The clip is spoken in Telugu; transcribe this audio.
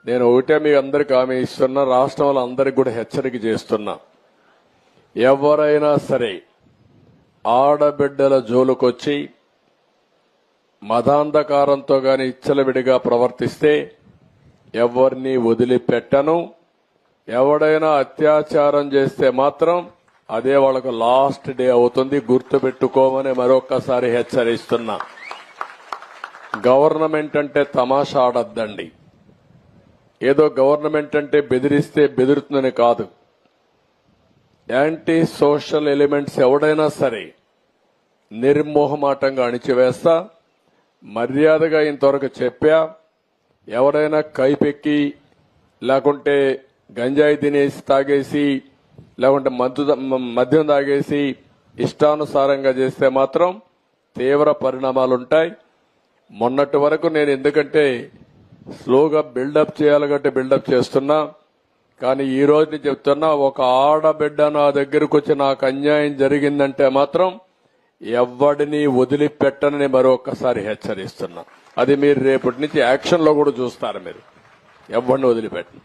నేను ఒకటే మీ అందరికి హామీ ఇస్తున్నా, రాష్ట్రంలో అందరికి కూడా హెచ్చరిక చేస్తున్నా. ఎవరైనా సరే ఆడబిడ్డల జోలుకొచ్చి మదాంధకారంతో గాని ఇచ్చలవిడిగా ప్రవర్తిస్తే ఎవరిని వదిలిపెట్టను. ఎవడైనా అత్యాచారం చేస్తే మాత్రం అదే వాళ్ళకు లాస్ట్ డే అవుతుంది, గుర్తుపెట్టుకోమని మరొక్కసారి హెచ్చరిస్తున్నా. గవర్నమెంట్ అంటే తమాషా ఆడద్దండి. ఏదో గవర్నమెంట్ అంటే బెదిరిస్తే బెదురుతుందని కాదు. యాంటీ సోషల్ ఎలిమెంట్స్ ఎవడైనా సరే నిర్మోహమాటంగా అణిచివేస్తా. మర్యాదగా ఇంతవరకు చెప్పా. ఎవరైనా కైపెక్కి లేకుంటే గంజాయి తినేసి తాగేసి లేకుంటే మద్యం తాగేసి ఇష్టానుసారంగా చేస్తే మాత్రం తీవ్ర పరిణామాలుంటాయి. మొన్నటి వరకు నేను ఎందుకంటే స్లోగా బిల్డప్ చేయాలి కాబట్టి బిల్డప్ చేస్తున్నా. కానీ ఈ రోజు చెప్తున్నా, ఒక ఆడబిడ్డ నా దగ్గరకు వచ్చి నాకు అన్యాయం జరిగిందంటే మాత్రం ఎవడిని వదిలిపెట్టనని మరొకసారి హెచ్చరిస్తున్నా. అది మీరు రేపటి నుంచి యాక్షన్ లో కూడా చూస్తారు. మీరు ఎవరిని వదిలిపెట్టను.